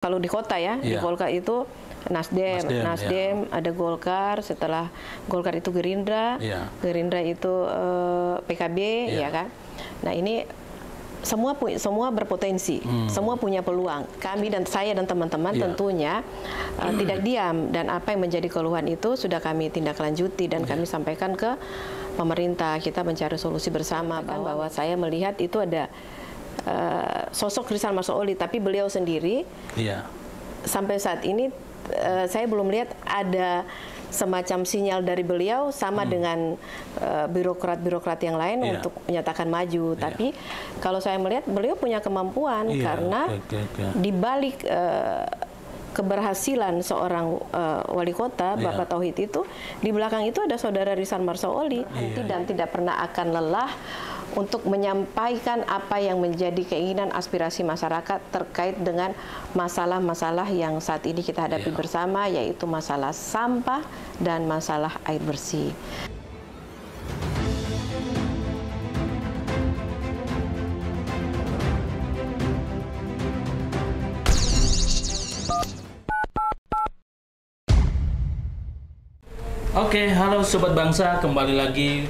Kalau di kota ya, di Golkar itu Nasdem, ada Golkar, setelah Golkar itu Gerindra, Gerindra itu PKB, ya kan. Nah ini semua berpotensi, semua punya peluang. Kami dan saya dan teman-teman tentunya tidak diam, dan apa yang menjadi keluhan itu sudah kami tindak lanjuti dan kami sampaikan ke pemerintah. Kita mencari solusi bersama, bahwa saya melihat itu ada sosok Rizal Marsaoli, tapi beliau sendiri sampai saat ini saya belum lihat ada semacam sinyal dari beliau sama dengan birokrat-birokrat yang lain untuk menyatakan maju. Tapi kalau saya melihat beliau punya kemampuan karena di balik keberhasilan seorang wali kota Bapak Tauhid itu, di belakang itu ada saudara Rizal Marsaoli dan tidak pernah akan lelah untuk menyampaikan apa yang menjadi keinginan aspirasi masyarakat terkait dengan masalah-masalah yang saat ini kita hadapi bersama, yaitu masalah sampah dan masalah air bersih. Oke, halo Sobat Bangsa, kembali lagi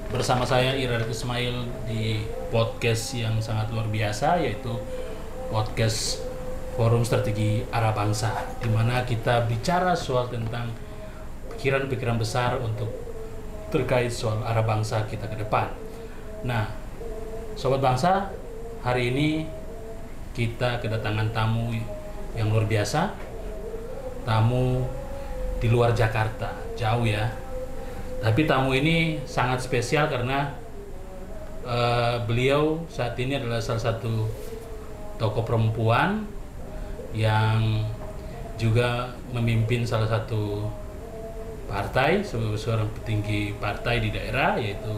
bersama saya Iradat Ismail di podcast yang sangat luar biasa, yaitu podcast Forum Strategi Arah Bangsa, di mana kita bicara soal tentang pikiran-pikiran besar untuk terkait soal arah bangsa kita ke depan. Nah, Sobat Bangsa, hari ini kita kedatangan tamu yang luar biasa, tamu di luar Jakarta, jauh ya. Tapi tamu ini sangat spesial karena beliau saat ini adalah salah satu tokoh perempuan yang juga memimpin salah satu partai, seorang petinggi partai di daerah, yaitu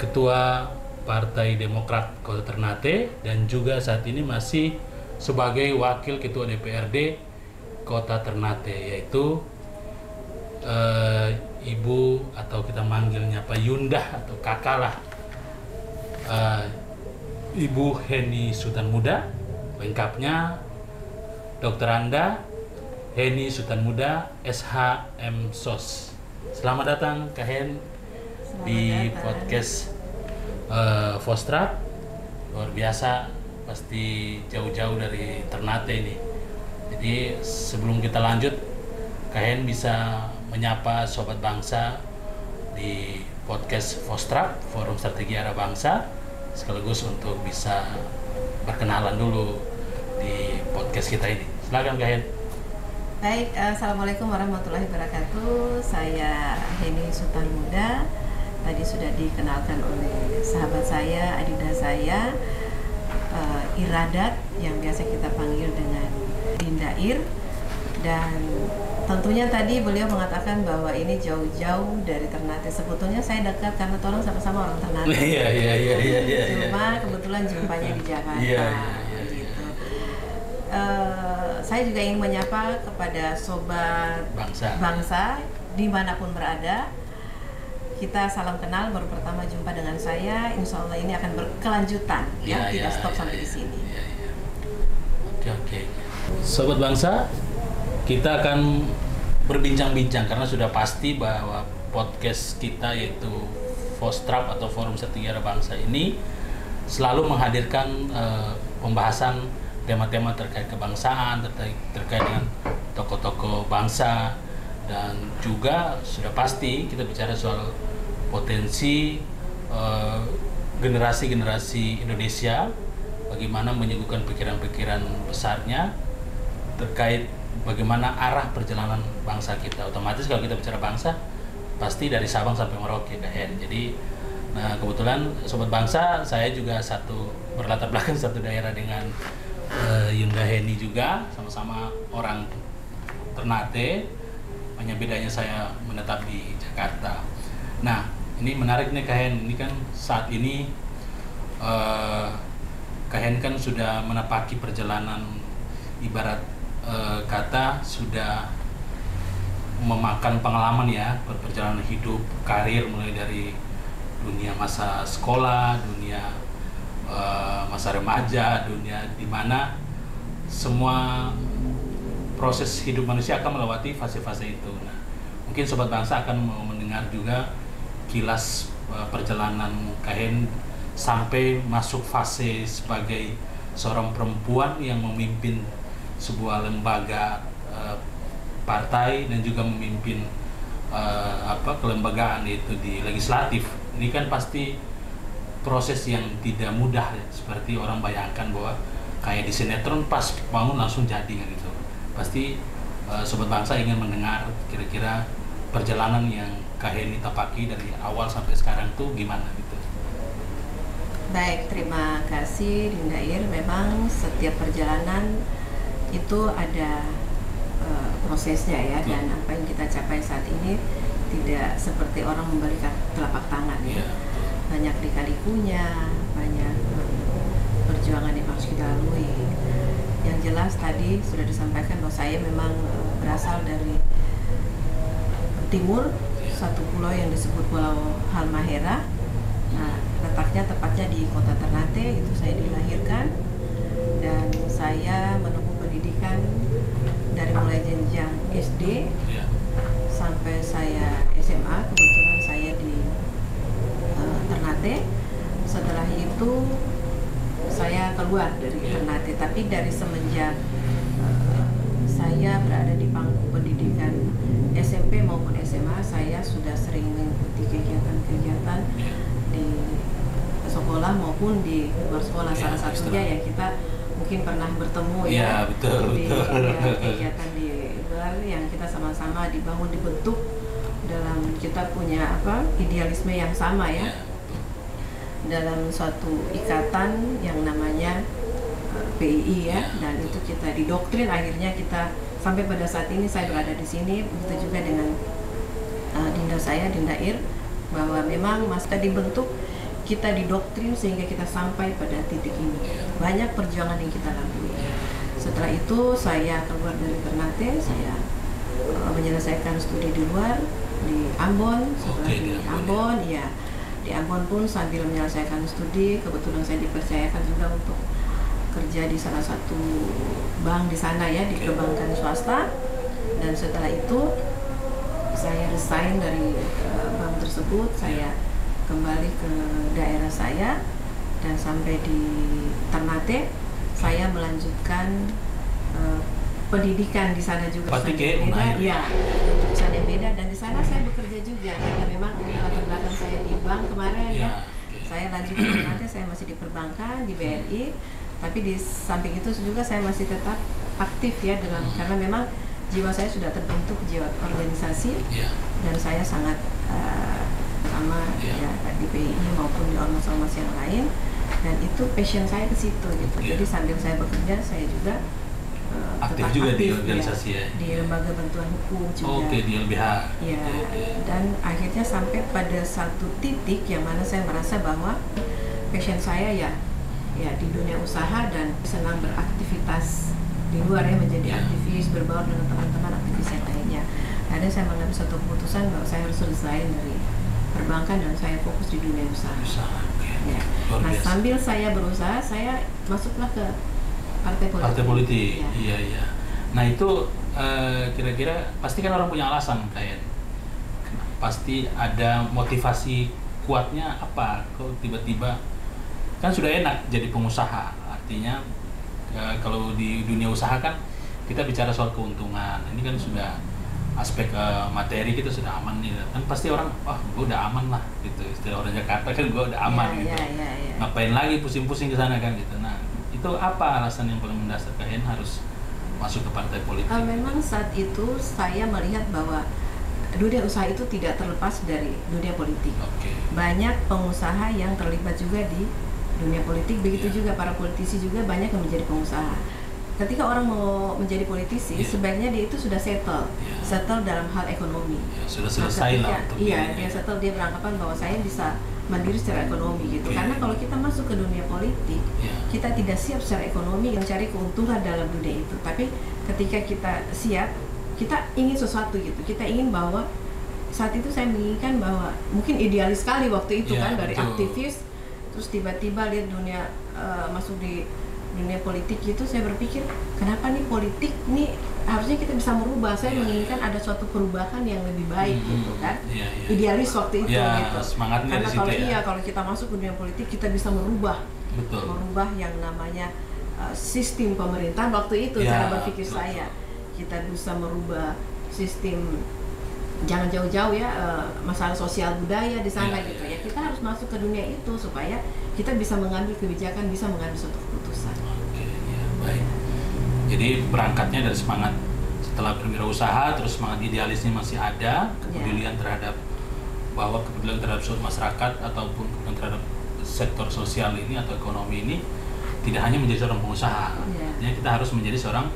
Ketua Partai Demokrat Kota Ternate, dan juga saat ini masih sebagai Wakil Ketua DPRD Kota Ternate, yaitu Ibu, atau kita manggilnya Pak Yundah atau kakak lah, Ibu Heni Sultan Muda, lengkapnya Dr. Anda Heni Sultan Muda SHM SOS. Selamat datang Kak Hen di podcast Fostrap. Luar biasa, pasti jauh-jauh dari Ternate ini. Jadi sebelum kita lanjut, Kak Hen bisa menyapa Sobat Bangsa di podcast Fostrap, Forum Strategi Arah Bangsa, sekaligus untuk bisa berkenalan dulu di podcast kita ini. Silakan Kak Hen. Baik, Assalamualaikum warahmatullahi wabarakatuh. Saya Heni Sultan Muda. Tadi sudah dikenalkan oleh sahabat saya, adinda saya, Iradat, yang biasa kita panggil dengan Dinda Ir. Dan tentunya tadi beliau mengatakan bahwa ini jauh-jauh dari Ternate. Sebetulnya saya dekat karena tolong sama-sama orang Ternate. Cuma kebetulan jumpanya di Jakarta. Gitu. Saya juga ingin menyapa kepada Sobat Bangsa dimanapun berada. Kita salam kenal, baru pertama jumpa dengan saya. Insya Allah ini akan berkelanjutan, tidak stop sampai di sini. Oke. Sobat Bangsa, kita akan berbincang-bincang karena sudah pasti bahwa podcast kita, yaitu Fostrap atau Forum Strategi Arah Bangsa ini, selalu menghadirkan pembahasan tema-tema terkait kebangsaan, terkait dengan tokoh-tokoh bangsa, dan juga sudah pasti kita bicara soal potensi generasi-generasi Indonesia, bagaimana menyuguhkan pikiran-pikiran besarnya terkait bagaimana arah perjalanan bangsa kita. Otomatis kalau kita bicara bangsa, pasti dari Sabang sampai Merauke, Kak Hen. Jadi, nah kebetulan Sobat Bangsa, saya juga berlatar belakang satu daerah dengan Yunda Heni juga, sama-sama orang Ternate. Hanya bedanya saya menetap di Jakarta. Nah, ini menarik nih Kak Hen. Ini kan saat ini Kak Hen kan sudah menapaki perjalanan, ibarat kata sudah memakan pengalaman ya, perjalanan hidup, karir, mulai dari dunia masa sekolah, dunia masa remaja, dunia di mana semua proses hidup manusia akan melewati fase-fase itu. Nah, mungkin Sobat Bangsa akan mau mendengar juga kilas perjalanan Kak Hen sampai masuk fase sebagai seorang perempuan yang memimpin sebuah lembaga partai dan juga memimpin kelembagaan itu di legislatif. Ini kan pasti proses yang tidak mudah ya. Seperti orang bayangkan bahwa kayak di sinetron pas bangun langsung jadi gitu. Pasti Sobat Bangsa ingin mendengar kira-kira perjalanan yang Kak Heni tapaki dari awal sampai sekarang tuh gimana gitu. Baik, terima kasih Dindair. Memang setiap perjalanan itu ada prosesnya ya, dan apa yang kita capai saat ini tidak seperti orang membalikan telapak tangan ya. Banyak lika-likunya, banyak perjuangan yang harus kita lalui. Yang jelas tadi sudah disampaikan bahwa saya memang berasal dari timur, satu pulau yang disebut Pulau Halmahera. Nah, letaknya tepatnya di kota Ternate, itu saya dilahirkan, dan saya menempuh pendidikan dari mulai jenjang SD sampai saya SMA. Kebetulan saya di Ternate. Setelah itu saya keluar dari Ternate, tapi dari semenjak saya berada di pangku pendidikan SMP maupun SMA, saya sudah sering mengikuti kegiatan-kegiatan di sekolah maupun di luar sekolah. Salah satunya ya kita mungkin pernah bertemu ya, betul. Kegiatan di luar yang kita sama-sama dibangun, dibentuk dalam kita punya idealisme yang sama ya, dalam suatu ikatan yang namanya PII ya, dan itu kita didoktrin, akhirnya kita sampai pada saat ini saya berada di sini. Begitu juga dengan Dinda saya, Dindair, bahwa memang masa dibentuk, kita didoktrin sehingga kita sampai pada titik ini. Banyak perjuangan yang kita lalui. Setelah itu saya keluar dari Ternate, saya menyelesaikan studi di luar di Ambon. Setelah di Ambon, ya di Ambon pun sambil menyelesaikan studi, kebetulan saya dipercayakan juga untuk kerja di salah satu bank di sana ya, di perbankan swasta. Dan setelah itu saya resign dari bank tersebut, saya kembali ke daerah saya, dan sampai di Ternate saya melanjutkan pendidikan di sana juga. Pasti kayak beda, ya, jurusan yang beda, dan di sana saya bekerja juga karena memang latar belakang saya di bank kemarin ya. Saya lanjut ke Ternate, saya masih di perbankan di BRI, tapi di samping itu juga saya masih tetap aktif ya dalam, karena memang jiwa saya sudah terbentuk, jiwa organisasi, dan saya sangat sama ya di PII maupun di ormas-ormas yang lain, dan itu passion saya ke situ gitu. Jadi sambil saya bekerja, saya juga aktif juga di organisasi ya, di lembaga bantuan hukum juga. Di LBH. Ya, dan akhirnya sampai pada satu titik yang mana saya merasa bahwa passion saya ya di dunia usaha, dan senang beraktivitas di luar ya, menjadi aktivis, berbaur dengan teman-teman aktivis yang lainnya. Akhirnya saya mengambil satu keputusan bahwa saya harus resign dari perbankan dan saya fokus di dunia usaha. Ya. Nah, sambil saya berusaha, saya masuklah ke partai politik. Iya. Nah itu kira-kira pasti kan orang punya alasan kayak, pasti ada motivasi kuatnya apa? Kalau tiba-tiba kan sudah enak jadi pengusaha, artinya kalau di dunia usaha kan kita bicara soal keuntungan, ini kan sudah aspek materi kita sudah aman nih, kan pasti orang gue udah aman lah gitu, istilah orang Jakarta kan gue udah aman gitu. Ngapain lagi pusing-pusing ke sana kan gitu. Nah itu apa alasan yang paling mendasar kalian harus masuk ke partai politik? Memang saat itu saya melihat bahwa dunia usaha itu tidak terlepas dari dunia politik. Banyak pengusaha yang terlibat juga di dunia politik, begitu juga para politisi juga banyak yang menjadi pengusaha. Ketika orang mau menjadi politisi, sebaiknya dia itu sudah settle dalam hal ekonomi. Sudah selesai lah untuk dia settle, dia beranggapan bahwa saya bisa mandiri secara ekonomi gitu. Karena kalau kita masuk ke dunia politik, kita tidak siap secara ekonomi, mencari keuntungan dalam dunia itu. Tapi ketika kita siap, kita ingin sesuatu gitu. Kita ingin bahwa saat itu saya menginginkan bahwa mungkin idealis sekali waktu itu kan, dari aktivis, terus tiba-tiba lihat dunia masuk di dunia politik itu saya berpikir kenapa nih politik nih harusnya kita bisa merubah. Saya menginginkan ada suatu perubahan yang lebih baik gitu kan. Idealis waktu itu gitu. Semangatnya karena di situ kalau kita masuk ke dunia politik kita bisa merubah. Betul. Merubah yang namanya sistem pemerintahan waktu itu, cara berpikir saya. Kita bisa merubah sistem, jangan jauh-jauh ya, masalah sosial budaya di sana gitu ya. Kita harus masuk ke dunia itu supaya kita bisa mengambil kebijakan, bisa mengambil suatu keputusan. Oke, ya, baik. Jadi berangkatnya dari semangat setelah berwirausaha, terus semangat idealisnya masih ada, kepedulian terhadap kepedulian terhadap suatu masyarakat ataupun kepedulian terhadap sektor sosial ini atau ekonomi ini tidak hanya menjadi seorang pengusaha. Artinya kita harus menjadi seorang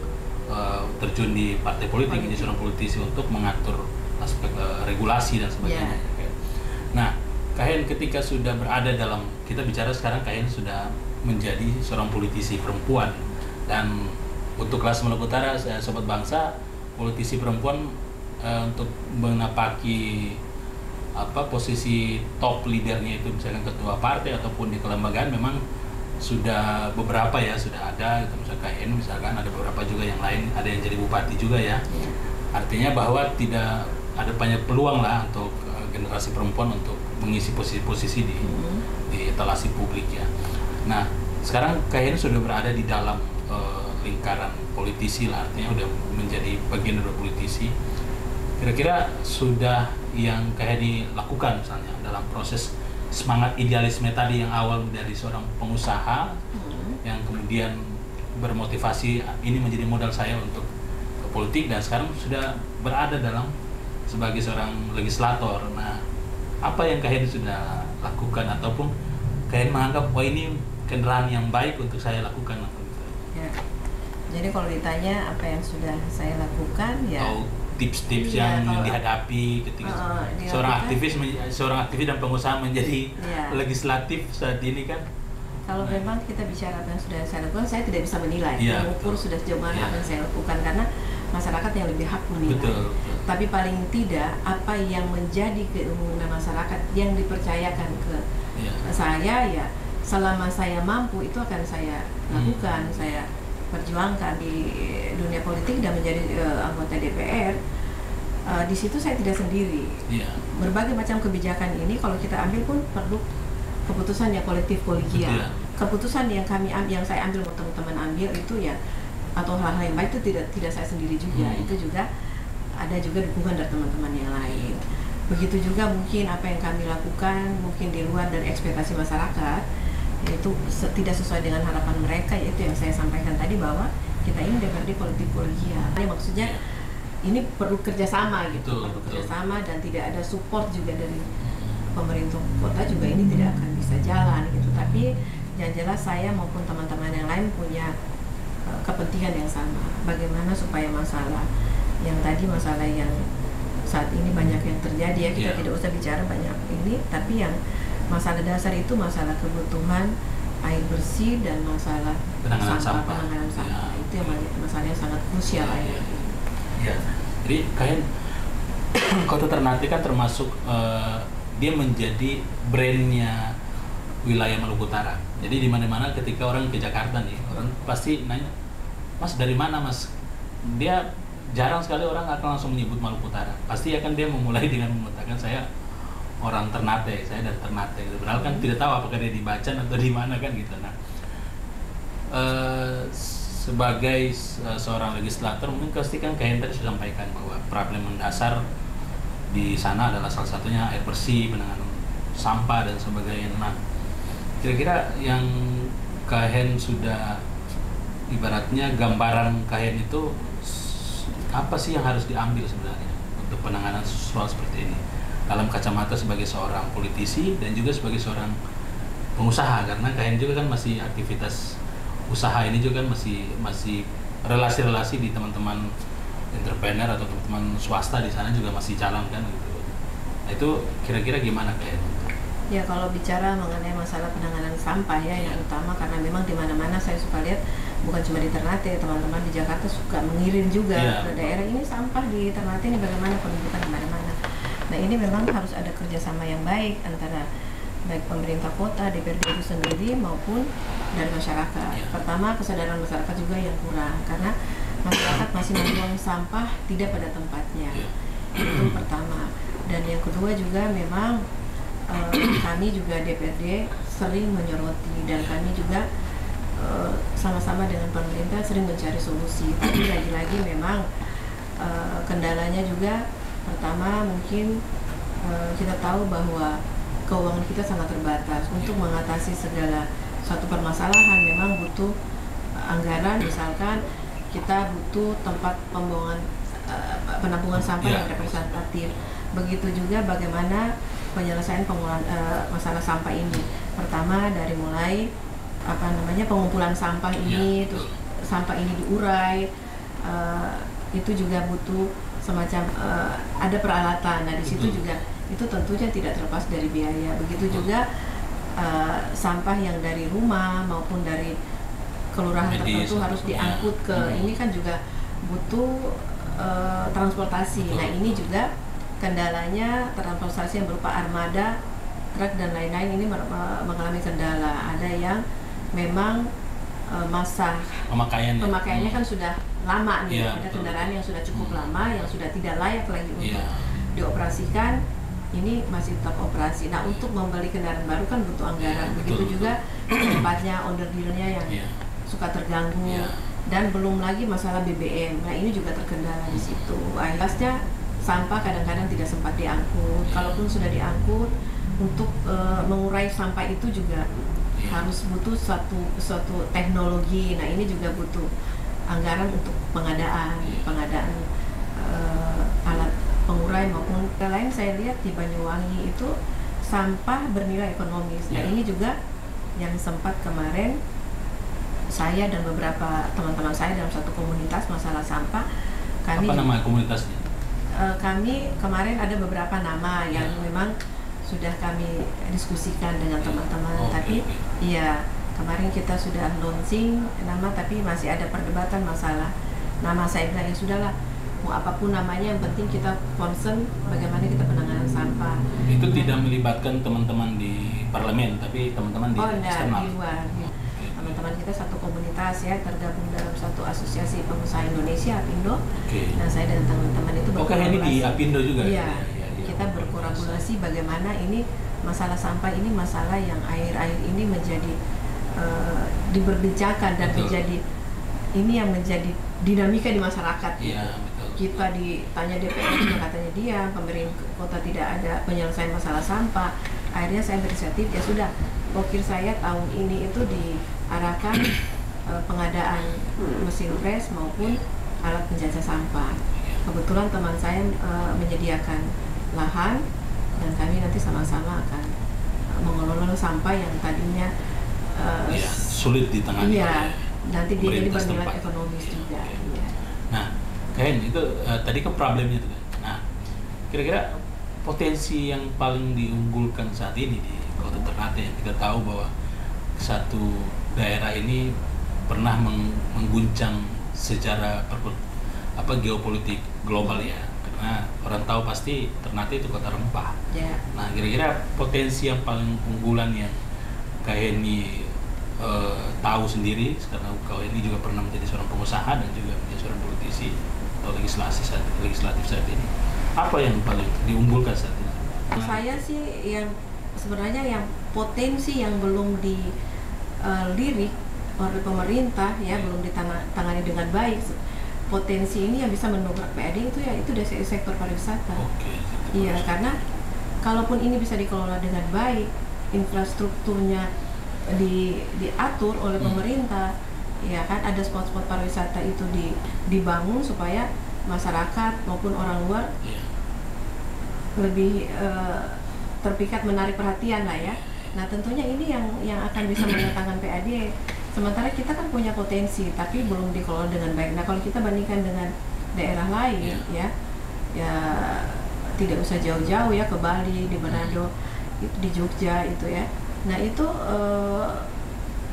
terjun di partai politik, menjadi seorang politisi untuk mengatur aspek regulasi dan sebagainya. Nah, Kak Hen ketika sudah berada dalam, kita bicara sekarang Kak Hen sudah menjadi seorang politisi perempuan, dan untuk kelas Maluku Utara, Sobat Bangsa, politisi perempuan untuk menapaki posisi top leadernya itu misalkan ketua partai ataupun di kelembagaan memang sudah beberapa ya, sudah ada gitu, misalkan Kak Hen, misalkan ada beberapa juga yang lain, ada yang jadi bupati juga ya. Artinya bahwa tidak ada banyak peluang lah untuk generasi perempuan untuk mengisi posisi-posisi di etalasi publik ya. Nah, sekarang Kak Hen sudah berada di dalam lingkaran politisi lah, artinya udah menjadi bagian dari politisi. Kira-kira sudah yang Kak Hen lakukan misalnya dalam proses semangat idealisme tadi yang awal dari seorang pengusaha yang kemudian bermotivasi ini menjadi modal saya untuk ke politik, dan sekarang sudah berada dalam sebagai seorang legislator. Nah, apa yang Kak Hen sudah lakukan ataupun Kak Hen menganggap ini kendaraan yang baik untuk saya lakukan? Ya. Jadi kalau ditanya apa yang sudah saya lakukan ya, tips-tips yang dihadapi ketika seorang aktivis dan pengusaha menjadi legislatif saat ini kan. Kalau memang kita bicara apa yang sudah saya lakukan, saya tidak bisa menilai, mengukur sudah sejauh mana apa yang saya lakukan, karena masyarakat yang lebih hak menilai. Betul. Tapi paling tidak apa yang menjadi keinginan masyarakat yang dipercayakan ke saya, ya selama saya mampu itu akan saya lakukan, saya perjuangkan di dunia politik dan menjadi anggota DPR. Di situ saya tidak sendiri. Berbagai macam kebijakan ini kalau kita ambil pun perlu keputusan yang kolektif kolegial. Keputusan yang saya ambil, teman-teman ambil itu ya, atau hal-hal yang baik itu tidak saya sendiri juga. Itu juga ada juga dukungan dari teman-teman yang lain. Begitu juga mungkin apa yang kami lakukan mungkin di luar dari ekspektasi masyarakat, itu tidak sesuai dengan harapan mereka, yaitu yang saya sampaikan tadi bahwa kita ini DPRD politik kolegial. Maksudnya ini perlu kerjasama gitu, perlu kerjasama dan tidak ada support juga dari pemerintah kota juga ini tidak akan bisa jalan gitu. Tapi yang jelas saya maupun teman-teman yang lain punya kepentingan yang sama. Bagaimana supaya masalah yang saat ini banyak yang terjadi ya, kita tidak usah bicara banyak ini, tapi yang masalah dasar itu masalah kebutuhan air bersih dan masalah penanganan sampah. Itu yang masalahnya sangat krusial ya. Jadi kayak Kota Ternate kan termasuk dia menjadi brandnya wilayah Maluku Utara. Jadi di mana-mana ketika orang ke Jakarta nih, orang pasti nanya, Mas dari mana Mas? Dia jarang sekali orang akan langsung menyebut Maluku Utara. Pasti akan dia memulai dengan mengatakan saya orang Ternate, saya dari Ternate. Padahal kan tidak tahu apakah dia di Bacan atau di mana kan gitu. Nah, sebagai seorang legislator mungkin pasti kan kayak yang tadi sudah sampaikan bahwa problem mendasar di sana adalah salah satunya air bersih, penanganan sampah dan sebagainya. Nah, kira-kira yang Kak Hen sudah ibaratnya gambaran Kak Hen itu apa sih yang harus diambil sebenarnya untuk penanganan soal seperti ini dalam kacamata sebagai seorang politisi dan juga sebagai seorang pengusaha, karena Kak Hen juga kan masih aktivitas usaha ini juga kan masih relasi-relasi di teman-teman entrepreneur atau teman-teman swasta di sana juga masih jalan kan gitu. Nah, itu kira-kira gimana Kak Hen? Ya kalau bicara mengenai masalah penanganan sampah ya, yang utama karena memang di mana-mana saya suka lihat, bukan cuma di Ternate, teman-teman di Jakarta suka mengirim juga ke daerah ini sampah di Ternate ini bagaimana penumpukan di mana-mana. Nah ini memang harus ada kerjasama yang baik antara baik pemerintah kota, DPRD itu sendiri maupun dari masyarakat. Pertama, kesadaran masyarakat juga yang kurang karena masyarakat masih membuang sampah tidak pada tempatnya. Itu pertama. Dan yang kedua juga memang kami juga DPRD sering menyoroti dan kami juga sama-sama dengan pemerintah sering mencari solusi. Tapi lagi-lagi memang kendalanya juga pertama mungkin kita tahu bahwa keuangan kita sangat terbatas. Untuk mengatasi segala suatu permasalahan memang butuh anggaran. Misalkan kita butuh tempat pembuangan penampungan sampah yang representatif. Begitu juga bagaimana penyelesaian masalah sampah ini. Pertama dari mulai pengumpulan sampah ini, terus sampah ini diurai, itu juga butuh semacam ada peralatan. Nah di situ juga itu tentunya tidak terlepas dari biaya. Begitu juga sampah yang dari rumah maupun dari kelurahan tertentu harus diangkut ke ini kan juga butuh transportasi. Nah ini juga kendalanya transportasi yang berupa armada, truk dan lain-lain ini mengalami kendala. Ada yang memang masa pemakaiannya kan sudah lama nih, ada kendaraan yang sudah cukup lama, yang sudah tidak layak lagi untuk dioperasikan, ini masih tetap operasi. Nah untuk membeli kendaraan baru kan butuh anggaran. Begitu juga tempatnya onderdilnya yang suka terganggu, dan belum lagi masalah BBM. Nah ini juga terkendala di situ. Akhirnya sampah kadang-kadang tidak sempat diangkut. Kalaupun sudah diangkut, untuk mengurai sampah itu juga harus butuh suatu teknologi. Nah ini juga butuh anggaran untuk pengadaan alat pengurai maupun lain. Saya lihat di Banyuwangi itu sampah bernilai ekonomis. Nah ini juga yang sempat kemarin saya dan beberapa teman-teman saya dalam satu komunitas masalah sampah. Apa nama komunitasnya? Kami kemarin ada beberapa nama yang memang sudah kami diskusikan dengan teman-teman, tapi iya kemarin kita sudah launching nama, tapi masih ada perdebatan masalah nama. Saya bilang ya sudahlah, mau apapun namanya, yang penting kita concern bagaimana kita penanganan sampah. Itu tidak melibatkan teman-teman di parlemen, tapi teman-teman di eksternal. Di luar. Teman-teman kita satu komunitas ya, tergabung dalam satu asosiasi pengusaha Indonesia, Apindo. Nah saya dan teman-teman itu berkolaborasi. Ini di Apindo juga? Iya, kita berkolaborasi bagaimana ini masalah sampah ini, masalah yang air ini menjadi diperbincangkan dan menjadi ini yang menjadi dinamika di masyarakat. Kita ditanya DPR juga katanya dia, pemerintah kota tidak ada penyelesaian masalah sampah. Akhirnya saya berinisiatif, ya sudah, pokir saya tahun ini itu diarahkan pengadaan mesin pres maupun alat penjajah sampah. Kebetulan teman saya menyediakan lahan dan kami nanti sama-sama akan mengelola sampah yang tadinya sulit ditangani. Nanti dia jadi bernilai ekonomis juga. Nah, Hen, itu tadi kan problemnya itu kan. Nah, kira-kira potensi yang paling diunggulkan saat ini di Kota Ternate, yang kita tahu bahwa satu daerah ini pernah mengguncang secara geopolitik global ya, karena orang tahu pasti Ternate itu kota rempah. Nah, kira-kira potensi yang paling unggulan yang Kak Heni tahu sendiri, karena Kak Heni juga pernah menjadi seorang pengusaha dan juga menjadi seorang politisi atau legislatif saat ini, apa yang paling diunggulkan saat ini? Saya sih yang sebenarnya yang potensi yang belum dilirik oleh pemerintah ya, belum ditangani dengan baik. Potensi ini yang bisa mendongkrak PAD itu ya itu dari sektor pariwisata. Iya, karena kalaupun ini bisa dikelola dengan baik, infrastrukturnya diatur oleh pemerintah, ya kan, ada spot-spot pariwisata itu dibangun supaya masyarakat maupun orang luar lebih terpikat, menarik perhatian lah ya. Nah tentunya ini yang akan bisa mendatangkan PAD. Sementara kita kan punya potensi tapi belum dikelola dengan baik. Nah kalau kita bandingkan dengan daerah lain ya tidak usah jauh-jauh ya, ke Bali, di Manado, di Jogja itu ya. Nah itu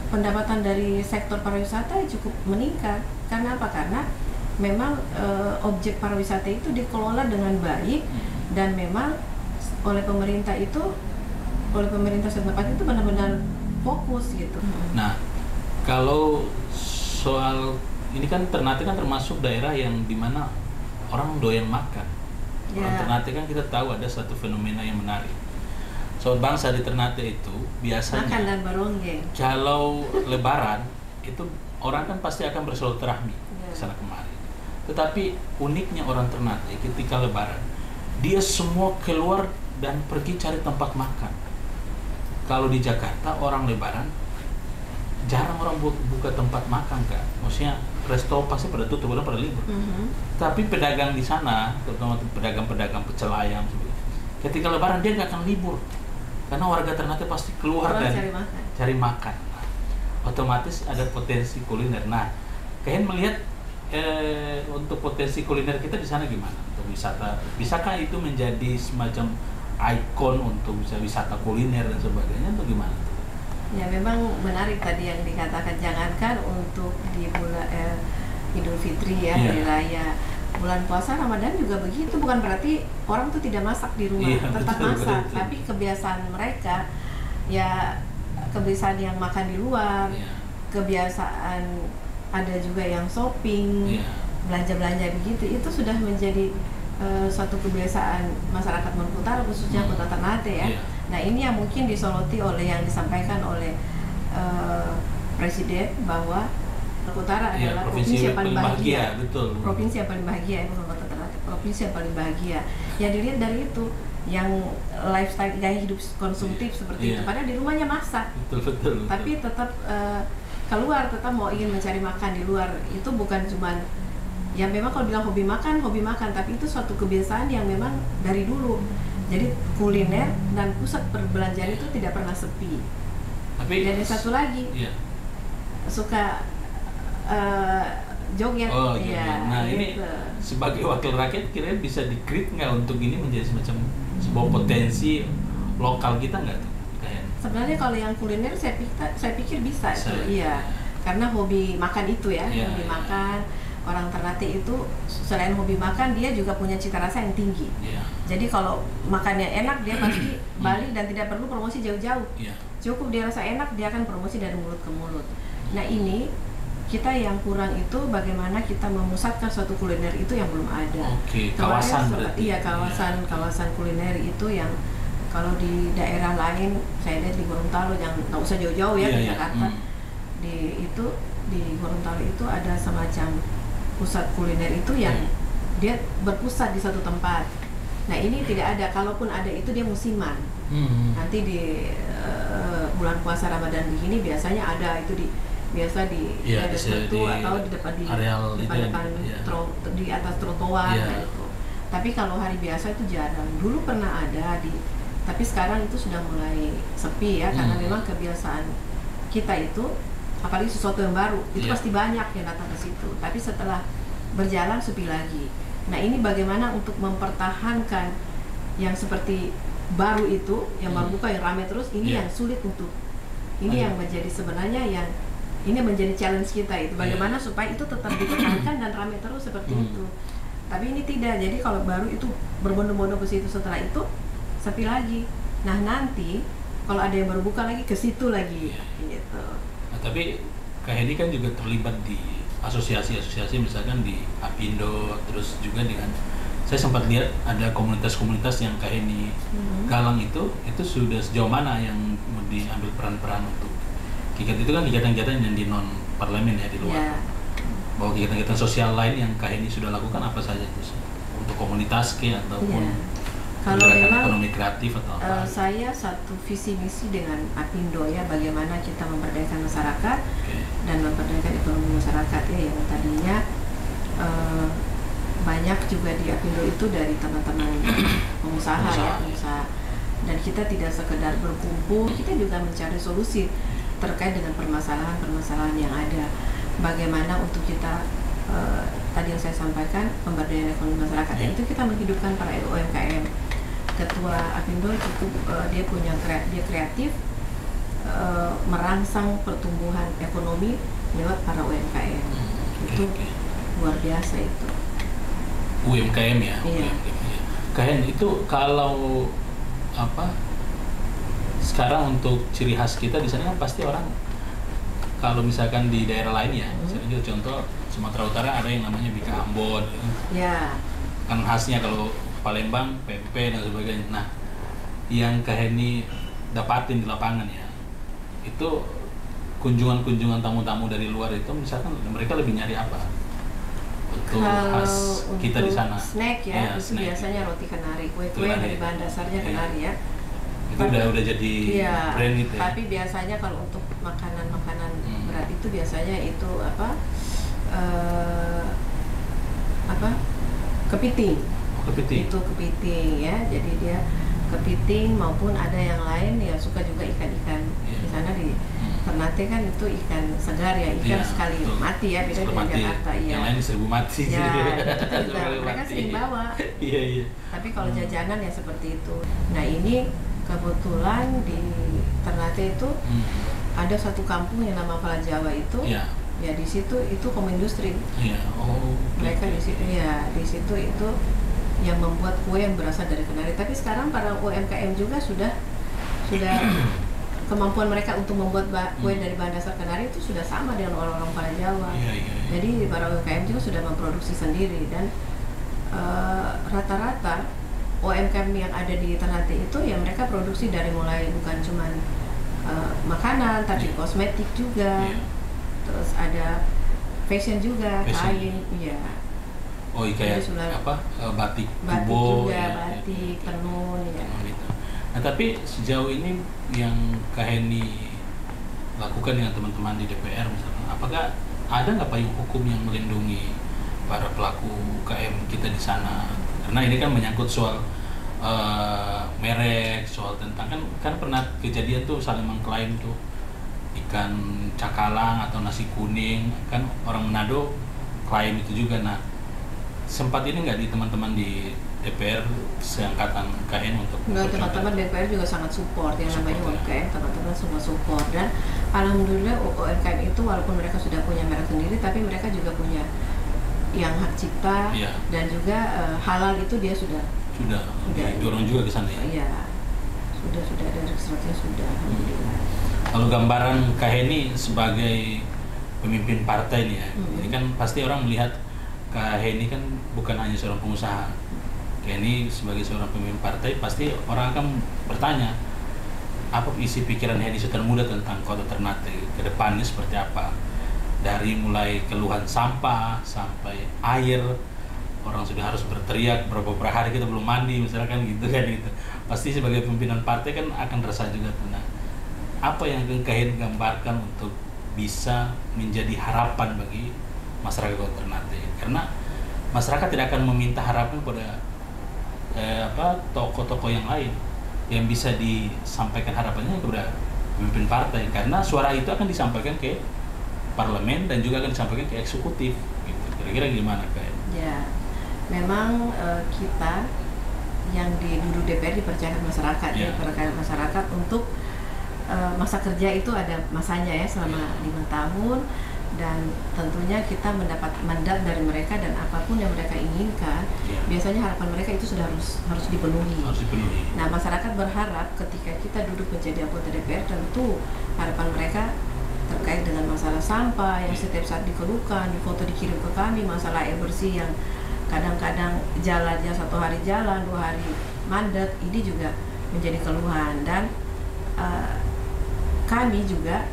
pendapatan dari sektor pariwisata cukup meningkat. Karena apa? Karena memang objek pariwisata itu dikelola dengan baik dan memang oleh pemerintah itu oleh pemerintah setempat itu benar-benar fokus gitu. Nah, kalau soal ini kan Ternate kan termasuk daerah yang dimana orang doyan makan. Orang Ternate kan kita tahu ada satu fenomena yang menarik. Sobat bangsa di Ternate itu biasanya makan dan baronggeng. Kalau Lebaran itu orang kan pasti akan bersilaturahmi ke sana kemari. Tetapi uniknya orang Ternate ketika Lebaran, dia semua keluar dan pergi cari tempat makan. Kalau di Jakarta orang Lebaran jarang orang buka tempat makan, Kak. Maksudnya resto pasti pada tutup, pada libur. Tapi pedagang di sana, terutama pedagang-pedagang pecel ayam, ketika Lebaran dia nggak akan libur, karena warga Ternate pasti keluar dan cari makan. Nah, otomatis ada potensi kuliner. Nah, kalian melihat untuk potensi kuliner kita di sana gimana? Untuk wisata, bisakah itu menjadi semacam ikon untuk bisa wisata kuliner dan sebagainya, atau gimana? Ya memang menarik tadi yang dikatakan, jangankan untuk di bulan Idul Fitri ya, hari raya, bulan puasa Ramadan juga begitu. Bukan berarti orang tuh tidak masak di rumah, tetap masak, tapi kebiasaan mereka ya kebiasaan yang makan di luar, kebiasaan ada juga yang shopping, belanja-belanja begitu, itu sudah menjadi suatu kebiasaan masyarakat Maluku Utara, khususnya Kota Ternate ya. Nah ini yang mungkin disoroti oleh yang disampaikan oleh Presiden bahwa Maluku Utara adalah provinsi yang paling bahagia. Betul. Provinsi yang paling bahagia, bukan Kota Ternate, provinsi yang paling bahagia. Ya dilihat dari itu, yang lifestyle gaya hidup konsumtif seperti itu, padahal di rumahnya masak. Betul. Tapi tetap keluar, tetap mau ingin mencari makan di luar. Itu bukan cuman ya memang kalau bilang hobi makan, tapi itu suatu kebiasaan yang memang dari dulu. Jadi kuliner dan pusat perbelanjaan itu tidak pernah sepi. Tapi dan yang satu lagi suka joget. Nah ini sebagai wakil rakyat kira-kira bisa di-create nggak untuk ini menjadi semacam sebuah potensi lokal kita nggak tuh? Sebenarnya kalau yang kuliner saya pikir bisa itu, karena hobi makan itu hobi makan. Orang Ternate itu selain hobi makan, dia juga punya cita rasa yang tinggi. Jadi kalau makannya enak, dia pasti balik dan tidak perlu promosi jauh-jauh. Cukup dia rasa enak, dia akan promosi dari mulut ke mulut. Nah ini kita yang kurang itu bagaimana kita memusatkan suatu kuliner itu yang belum ada. Kawasan berarti. Kawasan kuliner itu yang kalau di daerah lain, saya lihat di Gorontalo, yang nggak usah jauh-jauh di Jakarta, di Gorontalo itu ada semacam pusat kuliner itu yang dia berpusat di satu tempat. Nah ini tidak ada, kalaupun ada itu dia musiman. Nanti di bulan puasa Ramadan begini biasanya ada itu biasa di daerah tertentu atau di depan di atas trotoar gitu. Tapi kalau hari biasa itu jarang. Dulu pernah ada tapi sekarang itu sudah mulai sepi ya, karena memang kebiasaan kita itu, apalagi sesuatu yang baru itu pasti banyak yang datang ke situ. Tapi setelah berjalan sepi lagi. Nah ini bagaimana untuk mempertahankan yang seperti baru itu, yang baru buka, yang ramai terus, ini yang sulit untuk, ini yang menjadi sebenarnya yang ini menjadi challenge kita itu, bagaimana supaya itu tetap dipertahankan dan ramai terus seperti itu. Tapi ini tidak, jadi kalau baru itu berbondong-bondong ke situ, setelah itu sepi lagi. Nah nanti kalau ada yang baru buka lagi ke situ lagi gitu. Nah, tapi Kak Heni kan juga terlibat di asosiasi-asosiasi, misalkan di Apindo, terus juga dengan, saya sempat lihat ada komunitas-komunitas yang Kak Heni galang itu sudah sejauh mana yang diambil peran-peran untuk kegiatan itu, kan kegiatan-kegiatan yang di non parlemen ya, di luar. Bahwa kegiatan-kegiatan sosial lain yang Kak Heni sudah lakukan apa saja itu untuk komunitas ataupun kalau memang ekonomi kreatif atau apa? Saya satu visi misi dengan Apindo ya, bagaimana kita memberdayakan masyarakat dan memberdayakan ekonomi masyarakat ya, yang tadinya banyak juga di Apindo itu dari teman-teman pengusaha. Dan kita tidak sekedar berkumpul, kita juga mencari solusi terkait dengan permasalahan-permasalahan yang ada. Bagaimana untuk kita tadi yang saya sampaikan, pemberdayaan ekonomi masyarakat itu kita menghidupkan para UMKM. Ketua Apindo cukup dia kreatif merangsang pertumbuhan ekonomi lewat para UMKM. Itu luar biasa itu. UMKM ya. Iya. Kalian itu kalau sekarang untuk ciri khas kita di sana kan pasti orang kalau misalkan di daerah lain ya, misalnya contoh Sumatera Utara ada yang namanya Bika Ambon, ya. Kan khasnya kalau Palembang pempek dan sebagainya. Nah, yang Kak Heni dapatin di lapangan ya, itu kunjungan tamu-tamu dari luar itu misalkan mereka lebih nyari apa untuk khas kita di sana? Snack ya, itu snack. Biasanya roti kenari, kue-kue dari bahan dasarnya kenari ya. Itu udah jadi brand itu ya. Tapi biasanya kalau untuk makanan-makanan berat itu biasanya itu kepiting. Kepiting. Itu kepiting ya. Jadi dia kepiting maupun ada yang lain ya, suka juga ikan-ikan. Di sana di Ternate kan itu ikan segar ya, ikan sekali mati ya, beda dengan Jakarta ya. Yang lain 1000 mati. Ya, itu juga mereka sering bawa. Iya. Tapi kalau jajanan ya seperti itu. Nah, ini kebetulan di Ternate itu ada satu kampung yang nama Pala Jawa itu. Ya di situ itu industri. Iya. Oh. Mereka di situ ya, di situ itu yang membuat kue yang berasal dari kenari. Tapi sekarang para UMKM juga sudah kemampuan mereka untuk membuat kue dari bahan dasar kenari itu sudah sama dengan orang-orang Pala Jawa. Iya. Jadi para UMKM juga sudah memproduksi sendiri dan rata-rata UMKM yang ada di Ternate itu ya mereka produksi dari mulai bukan cuma makanan tapi kosmetik juga, terus ada fashion juga, kain, ya. Oh iya, kayak batik tubo, juga, batik, tenun ya. Gitu. Nah tapi sejauh ini yang Kak Heni lakukan dengan teman-teman di DPR misalnya, apakah ada nggak payung hukum yang melindungi para pelaku UKM kita di sana? Karena ini kan menyangkut soal merek, soal tentang kan pernah kejadian tuh saling mengklaim tuh ikan cakalang atau nasi kuning, kan orang Manado klaim itu juga. Nah, sempat ini nggak di teman-teman di DPR seangkatan KN untuk teman-teman DPR juga sangat support yang namanya UMKM, teman-teman semua support, dan alhamdulillah UMKM itu walaupun mereka sudah punya merek sendiri tapi mereka juga punya yang hak cipta dan juga halal itu dia sudah dorong juga ke sana ya. Iya. Sudah ada registrasinya sudah alhamdulillah. Kalau gambaran Kak Heni sebagai pemimpin partai nih ya. Ini kan pasti orang melihat Kak Heni kan bukan hanya seorang pengusaha. Kak Heni sebagai seorang pemimpin partai pasti orang akan bertanya apa isi pikiran Heni Sultan Muda tentang Kota Ternate ke depannya seperti apa. Dari mulai keluhan sampah sampai air, orang sudah harus berteriak berapa hari kita belum mandi misalkan gitu. Pasti sebagai pimpinan partai kan akan resah juga tuh. Nah, apa yang Kak Heni gambarkan untuk bisa menjadi harapan bagi masyarakat Kota Ternate? Karena masyarakat tidak akan meminta harapan pada tokoh-tokoh yang lain yang bisa disampaikan harapannya kepada pemimpin partai, karena suara itu akan disampaikan ke parlemen dan juga akan disampaikan ke eksekutif gitu. Kira-kira gimana Kak? Ya, memang kita yang duduk DPR dipercayakan masyarakat untuk masa kerja itu ada masanya ya selama 5 tahun, dan tentunya kita mendapat mandat dari mereka dan apapun yang mereka inginkan biasanya harapan mereka itu sudah harus dipenuhi. Nah, masyarakat berharap ketika kita duduk menjadi anggota DPR, tentu harapan mereka terkait dengan masalah sampah yang setiap saat dikeluhkan, di foto dikirim ke kami, masalah air bersih yang kadang-kadang jalannya 1 hari jalan, 2 hari mandat, ini juga menjadi keluhan. Dan kami juga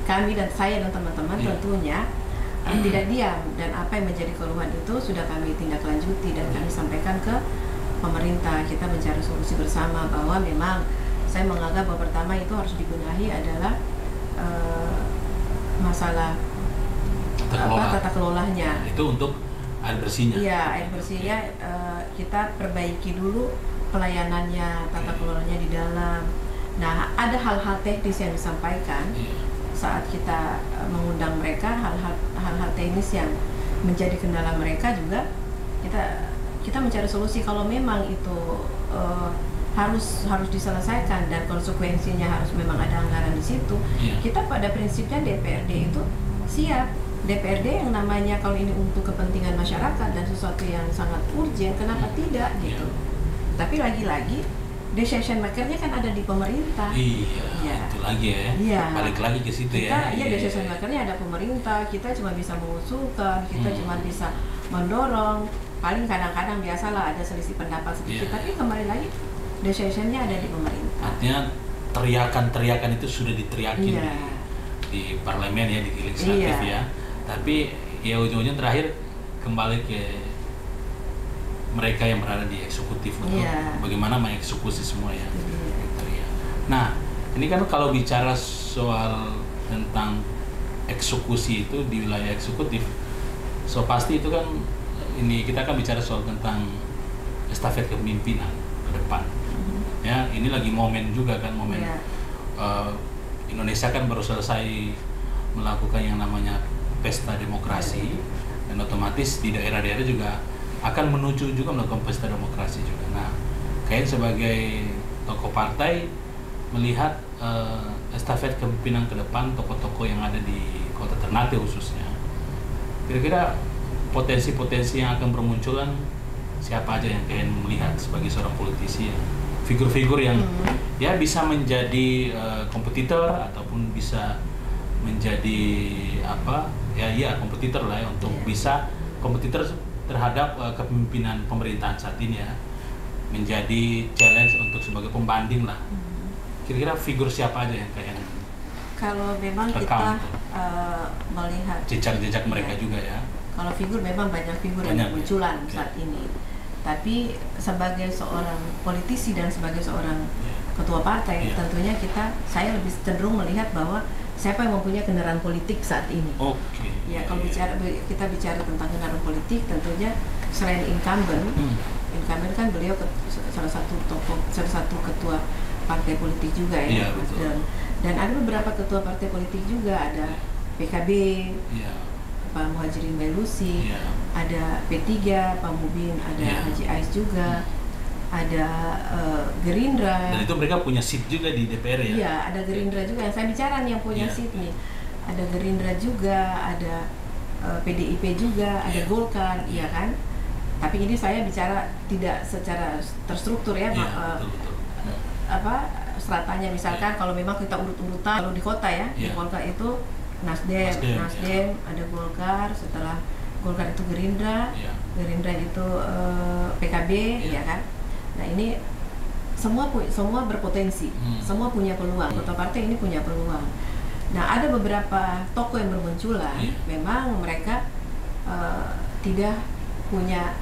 kami dan saya dan teman-teman tentunya tidak diam, dan apa yang menjadi keluhan itu sudah kami tindak lanjuti dan kami sampaikan ke pemerintah. Kita mencari solusi bersama bahwa memang saya menganggap bahwa pertama itu harus dibenahi adalah masalah tata kelolanya. Itu untuk air bersihnya. Iya, air bersihnya kita perbaiki dulu pelayanannya, tata kelolanya di dalam. Nah, ada hal-hal teknis yang disampaikan saat kita mengundang mereka, hal-hal teknis yang menjadi kendala mereka juga kita mencari solusi. Kalau memang itu harus diselesaikan dan konsekuensinya harus memang ada anggaran di situ. Kita pada prinsipnya DPRD itu siap. DPRD yang namanya kalau ini untuk kepentingan masyarakat dan sesuatu yang sangat urgent, kenapa tidak gitu. Tapi lagi-lagi decision maker-nya kan ada di pemerintah. Iya, itu lagi ya. Iya. Balik lagi ke situ kita, ya. Iya, decision maker-nya ada pemerintah. Kita cuma bisa mengusulkan, kita cuma bisa mendorong. Paling kadang-kadang biasalah ada selisih pendapat sedikit, tapi kembali lagi decision-nya ada di pemerintah. Artinya teriakan-teriakan itu sudah diteriakin di parlemen ya, di legislatif ya. Tapi ya ujung-ujungnya terakhir kembali ke mereka yang berada di eksekutif untuk bagaimana mengeksekusi semua ya. Gitu ya. Nah, ini kan kalau bicara soal tentang eksekusi itu di wilayah eksekutif, so pasti itu kan ini kita akan bicara soal tentang estafet kepemimpinan ke depan. Ya, ini lagi momen juga kan, momen Indonesia kan baru selesai melakukan yang namanya pesta demokrasi, dan otomatis di daerah-daerah juga akan menuju juga melakukan pesta demokrasi juga. Nah, kayaknya sebagai tokoh partai melihat estafet kepemimpinan ke depan, tokoh-tokoh yang ada di Kota Ternate khususnya, kira-kira potensi-potensi yang akan bermunculan siapa aja yang kalian melihat sebagai seorang politisi ya? Figur-figur yang ya bisa menjadi kompetitor ataupun bisa menjadi apa ya kompetitor lah ya, untuk bisa kompetitor terhadap kepemimpinan pemerintahan saat ini ya, menjadi challenge untuk sebagai pembanding lah. Kira-kira figur siapa aja yang kalian kalau memang kita melihat jejak-jejak mereka juga ya. Kalau figur memang banyak figur yang bermunculan saat ini. Tapi sebagai seorang politisi dan sebagai seorang ketua partai, tentunya saya lebih cenderung melihat bahwa siapa yang mempunyai kendaraan politik saat ini. Ya, kalau kita bicara tentang kendaraan politik, tentunya selain incumbent kan beliau salah satu ketua partai politik juga ya. Dan ada beberapa ketua partai politik juga, ada PKB, Pak Muhajirin Bailusi, ada P3, Pak Mubin, ada Haji Ais juga, ada Gerindra. Dan itu mereka punya seat juga di DPR ya? Iya, ada Gerindra juga. Yang saya bicara nih yang punya seat nih. Ada Gerindra juga, ada PDIP juga, ada Golkar, iya kan? Tapi ini saya bicara tidak secara terstruktur ya, stratanya misalkan kalau memang kita urut-urutan, kalau di kota ya, di Golkar itu Nasdem, ada Golkar, setelah Golkar itu Gerindra, Gerindra itu PKB, ya kan? Nah ini semua berpotensi, semua punya peluang. Kota partai ini punya peluang. Nah ada beberapa tokoh yang bermunculan, memang mereka tidak punya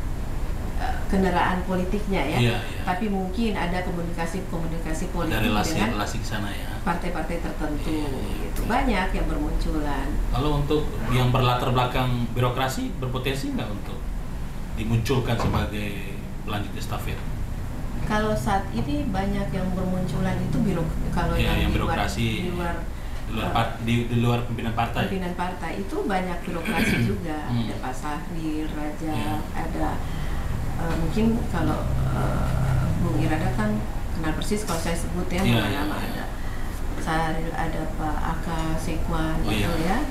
kendaraan politiknya ya, tapi mungkin ada komunikasi politik dengan relasi ke sana ya, partai-partai tertentu gitu. Banyak yang bermunculan. Kalau untuk yang berlatar belakang birokrasi berpotensi nggak untuk dimunculkan sebagai pelanjut estafet? Kalau saat ini banyak yang bermunculan itu kalau yang birokrasi di luar pimpinan partai itu banyak birokrasi juga. Ada Pak Sahrir, Raja, ada mungkin kalau Bung Irada kan kenal persis kalau saya sebut ya nama-nama, ada Sahrir, ada Pak Aka Sekwan itu ya.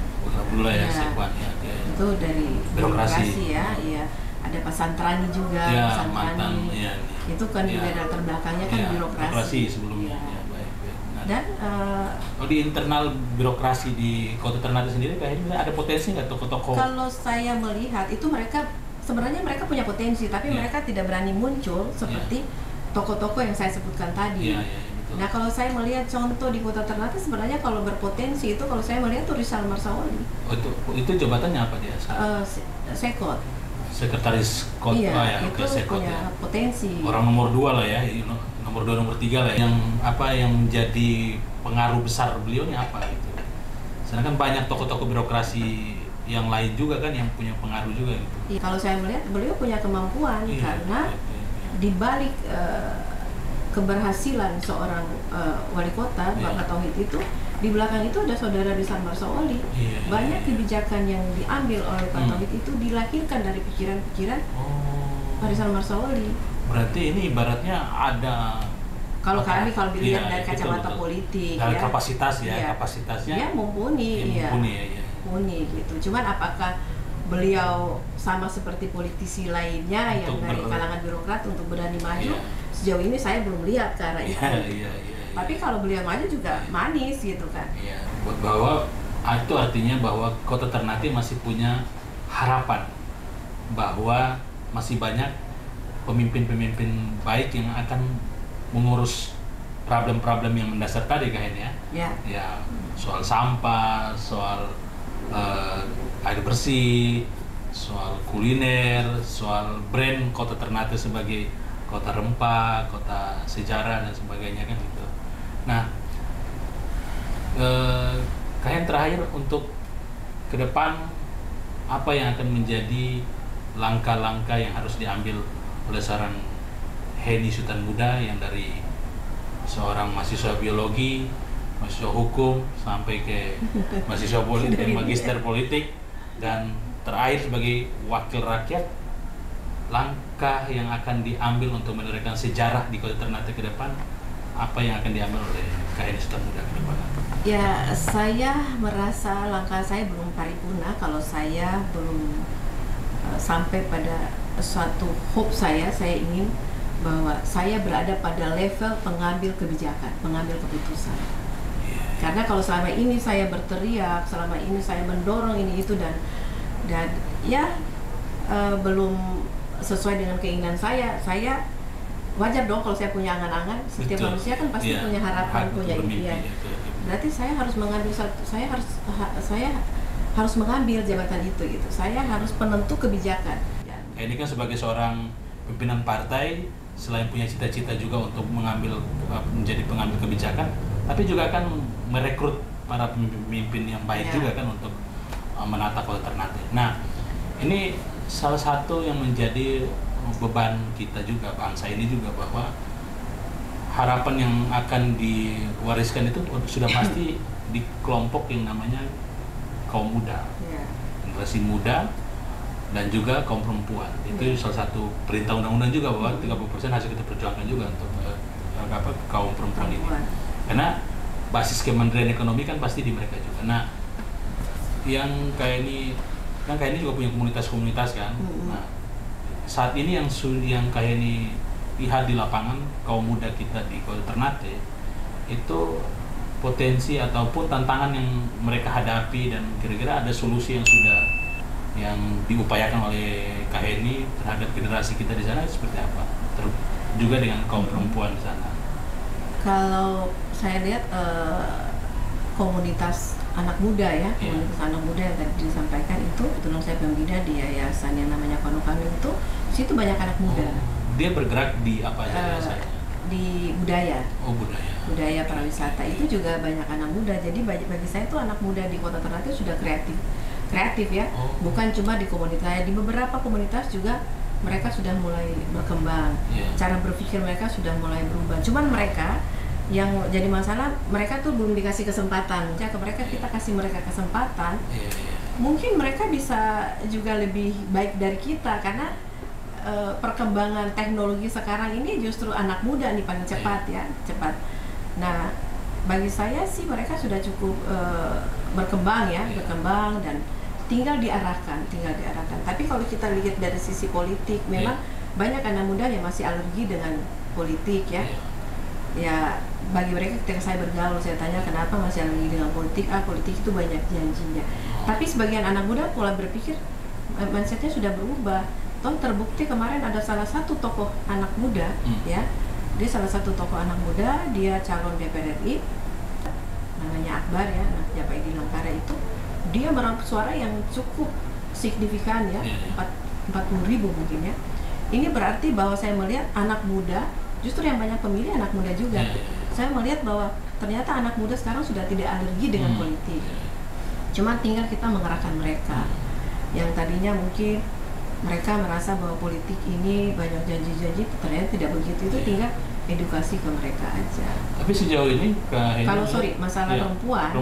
Sekwan ya. Itu dari birokrasi ya. Iya. Ada Pak Santrani juga, mantan, itu kan juga latar belakangnya kan birokrasi sebelumnya. Dan di internal birokrasi di Kota Ternate sendiri kayaknya ada potensi nggak tokoh-tokoh? Kalau saya melihat itu sebenarnya mereka punya potensi, tapi mereka tidak berani muncul seperti tokoh-tokoh yang saya sebutkan tadi. Nah kalau saya melihat contoh di Kota Ternate sebenarnya kalau berpotensi itu, kalau saya melihat tuh Rizal Marsawali. Itu jabatannya apa dia? Sekot. Sekretaris Kota itu punya potensi. Orang nomor 2 lah ya, nomor 2 nomor 3 lah. Yang menjadi pengaruh besar beliau ini apa gitu. Sedangkan banyak tokoh-tokoh birokrasi yang lain juga kan yang punya pengaruh juga gitu. Kalau saya melihat beliau punya kemampuan karena di balik keberhasilan seorang wali kota Bapak Tauhid itu, di belakang itu ada saudara Rizal Marsawali. Banyak kebijakan yang diambil oleh Pak Tauhid itu dilahirkan dari pikiran-pikiran Pak Rizal Marsawali. Berarti ini ibaratnya ada kalau dilihat dari kacamata politik dari kapasitasnya dia mumpuni gitu. Cuman apakah beliau sama seperti politisi lainnya yang dari kalangan birokrat untuk berani maju. Sejauh ini saya belum lihat ke arah itu. Tapi kalau beliau maju juga manis gitu kan. Bahwa itu artinya bahwa Kota Ternate masih punya harapan bahwa masih banyak pemimpin-pemimpin baik yang akan mengurus problem-problem yang mendasar tadi kan ya, soal sampah, soal air bersih, soal kuliner, soal brand Kota Ternate sebagai kota rempah, kota sejarah dan sebagainya kan gitu. Nah, kayak terakhir untuk ke depan apa yang akan menjadi langkah-langkah yang harus diambil oleh seorang Henny Sutan Muda yang dari seorang mahasiswa biologi, mahasiswa hukum sampai ke mahasiswa politik, magister politik, dan terakhir sebagai wakil rakyat, langkah yang akan diambil untuk meneruskan sejarah di Kota Ternate ke depan, apa yang akan diambil oleh Henny Sutan Muda ke depan? Ya, saya merasa langkah saya belum paripurna kalau saya belum sampai pada suatu hope saya ingin bahwa saya berada pada level pengambil kebijakan, pengambil keputusan. Karena kalau selama ini saya berteriak, selama ini saya mendorong ini itu dan ya belum sesuai dengan keinginan saya wajar dong kalau saya punya angan-angan. Setiap manusia kan pasti punya harapan, punya impian. Berarti saya harus mengambil saya harus mengambil jabatan itu gitu. Saya harus penentu kebijakan. Ini kan sebagai seorang pimpinan partai, selain punya cita-cita juga untuk menjadi pengambil kebijakan, tapi juga akan merekrut para pemimpin yang baik juga kan untuk menata Kota Ternate. Nah, ini salah satu yang menjadi beban kita juga, bangsa ini juga, bahwa harapan yang akan diwariskan itu sudah pasti di kelompok yang namanya kaum muda, generasi muda, dan juga kaum perempuan. Itu salah satu perintah undang-undang juga bahwa 30% harus kita perjuangkan juga untuk kaum perempuan ini. Karena basis Kementerian Ekonomi kan pasti di mereka juga. Nah, yang kayak ini juga punya komunitas-komunitas kan. Nah, saat ini yang kayak ini lihat di lapangan kaum muda kita di Kota Ternate itu potensi ataupun tantangan yang mereka hadapi, dan kira-kira ada solusi yang diupayakan oleh Kak Henny terhadap generasi kita di sana seperti apa? Juga dengan kaum perempuan di sana. Kalau saya lihat komunitas anak muda ya, komunitas anak muda yang tadi disampaikan itu, kebetulan saya pembina di yayasan yang namanya Konokami itu, situ banyak anak muda. Dia bergerak di apa aja yayasannya? Di budaya. Budaya pariwisata itu juga banyak anak muda. Jadi bagi saya itu anak muda di Kota Ternate sudah kreatif ya. Bukan cuma di komunitas saya, di beberapa komunitas juga mereka sudah mulai berkembang. Cara berpikir mereka sudah mulai berubah. Cuman mereka yang jadi masalah, mereka tuh belum dikasih kesempatan. Jika kita kasih mereka kesempatan, mungkin mereka bisa juga lebih baik dari kita, karena perkembangan teknologi sekarang ini justru anak muda nih paling cepat. Nah, bagi saya sih mereka sudah cukup berkembang dan tinggal diarahkan. Tapi kalau kita lihat dari sisi politik, memang banyak anak muda yang masih alergi dengan politik ya. Ya, bagi mereka ketika saya bergaul, saya tanya kenapa masih alergi dengan politik. Politik itu banyak janjinya. Tapi sebagian anak muda pola berpikir, mindsetnya sudah berubah. Terbukti kemarin ada salah satu tokoh anak muda, ya, dia salah satu tokoh anak muda, dia calon DPR RI, namanya Akbar ya, anak Pak Edi Langkara itu, dia meraup suara yang cukup signifikan ya, 40.000 mungkin ya. Ini berarti bahwa saya melihat anak muda, justru yang banyak pemilih anak muda juga. Saya melihat bahwa ternyata anak muda sekarang sudah tidak alergi dengan politik. Cuma tinggal kita mengarahkan mereka. Yang tadinya mungkin mereka merasa bahwa politik ini banyak janji-janji, ternyata tidak begitu. Itu tinggal edukasi ke mereka aja. Tapi sejauh ini kalau masalah perempuan,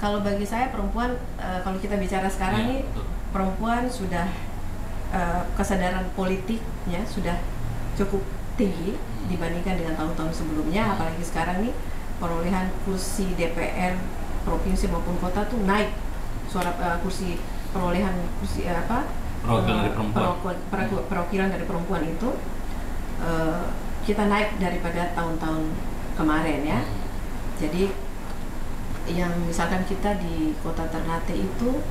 kalau bagi saya perempuan, kalau kita bicara sekarang nih, perempuan sudah kesadaran politiknya sudah cukup tinggi dibandingkan dengan tahun-tahun sebelumnya. Apalagi sekarang nih perolehan kursi DPR provinsi maupun kota tuh naik, suara kursi perolehan kursi perwakilan dari perempuan itu kita naik daripada tahun-tahun kemarin ya. Jadi yang misalkan kita di Kota Ternate itu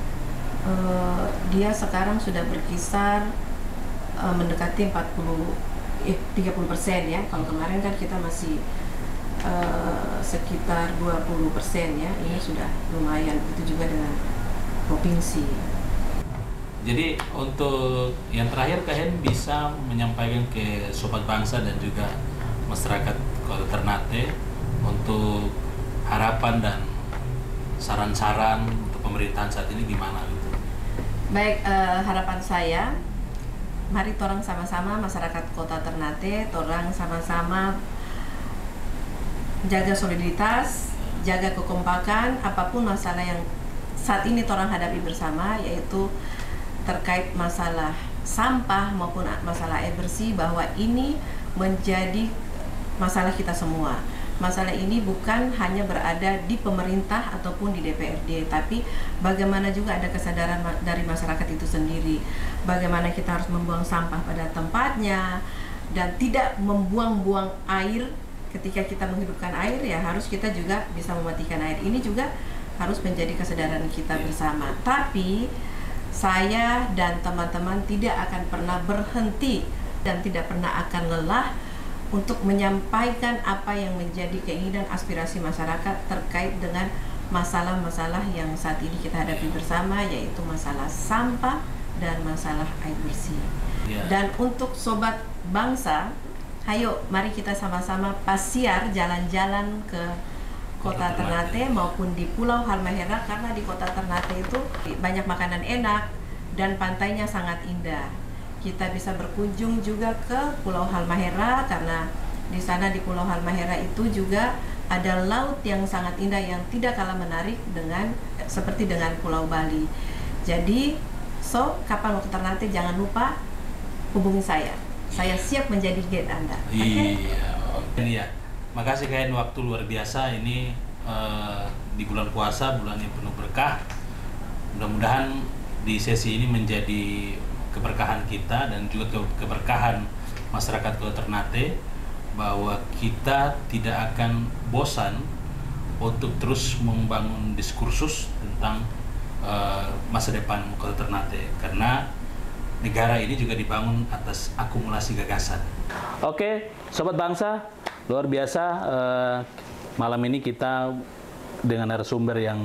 dia sekarang sudah berkisar mendekati 30% ya. Kalau kemarin kan kita masih sekitar 20% ya. Ini sudah lumayan. Itu juga dengan provinsi. Jadi untuk yang terakhir Kak Hen bisa menyampaikan ke Sobat Bangsa dan juga masyarakat Kota Ternate untuk harapan dan saran-saran untuk pemerintahan saat ini gimana gitu? Baik, harapan saya, mari torang sama-sama masyarakat Kota Ternate, torang sama-sama jaga soliditas, jaga kekompakan, apapun masalah yang saat ini torang hadapi bersama, yaitu terkait masalah sampah maupun masalah air bersih, bahwa ini menjadi masalah kita semua. Masalah ini bukan hanya berada di pemerintah ataupun di DPRD, tapi bagaimana juga ada kesadaran dari masyarakat itu sendiri. Bagaimana kita harus membuang sampah pada tempatnya dan tidak membuang-buang air. Ketika kita menghidupkan air, ya harus kita juga bisa mematikan air. Ini juga harus menjadi kesadaran kita bersama. Tapi saya dan teman-teman tidak akan pernah berhenti dan tidak pernah akan lelah untuk menyampaikan apa yang menjadi keinginan aspirasi masyarakat terkait dengan masalah-masalah yang saat ini kita hadapi bersama, yaitu masalah sampah dan masalah air bersih. Dan untuk Sobat Bangsa, ayo mari kita sama-sama pasiar jalan-jalan ke Kota Ternate maupun di Pulau Halmahera, karena di Kota Ternate itu banyak makanan enak dan pantainya sangat indah. Kita bisa berkunjung juga ke Pulau Halmahera, karena di sana di Pulau Halmahera itu juga ada laut yang sangat indah yang tidak kalah menarik dengan seperti dengan Pulau Bali. Jadi, kapan mau ke Ternate jangan lupa hubungi saya. Saya siap menjadi guide Anda. Iya. Makasih Kak, waktu luar biasa ini di bulan puasa, bulan yang penuh berkah. Mudah-mudahan di sesi ini menjadi keberkahan kita dan juga keberkahan masyarakat Kota Ternate, bahwa kita tidak akan bosan untuk terus membangun diskursus tentang masa depan Kota Ternate, karena negara ini juga dibangun atas akumulasi gagasan. Oke, Sobat Bangsa, luar biasa malam ini kita dengan narasumber yang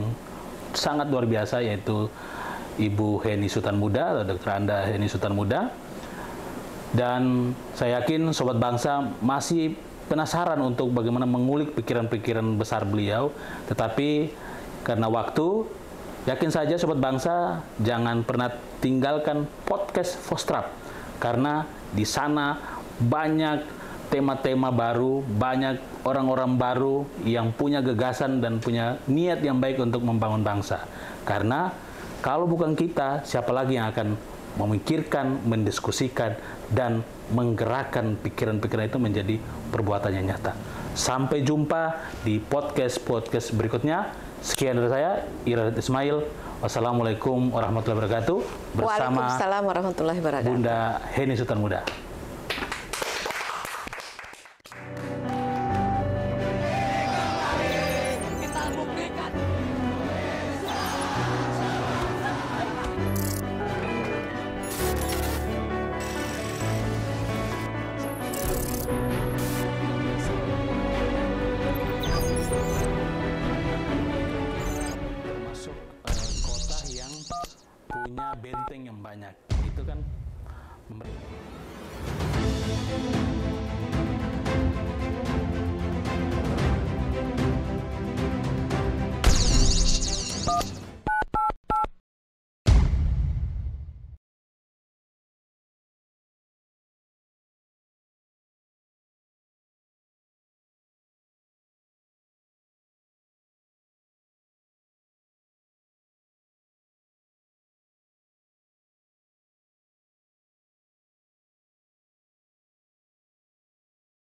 sangat luar biasa, yaitu Ibu Heni Sutan Muda atau Dr. Anda Heni Sutan Muda. Dan saya yakin Sobat Bangsa masih penasaran untuk bagaimana mengulik pikiran-pikiran besar beliau. Tetapi karena waktu, yakin saja Sobat Bangsa jangan pernah tinggalkan podcast Fostrap, karena di sana banyak tema-tema baru, banyak orang-orang baru yang punya gagasan dan punya niat yang baik untuk membangun bangsa. Karena kalau bukan kita, siapa lagi yang akan memikirkan, mendiskusikan, dan menggerakkan pikiran-pikiran itu menjadi perbuatan yang nyata. Sampai jumpa di podcast-podcast berikutnya. Sekian dari saya, Iradit Ismail. Wassalamualaikum warahmatullahi wabarakatuh. Bersama Waalaikumsalam warahmatullahi wabarakatuh. Bunda Heni Sutan Muda. Punya benteng yang banyak, itu kan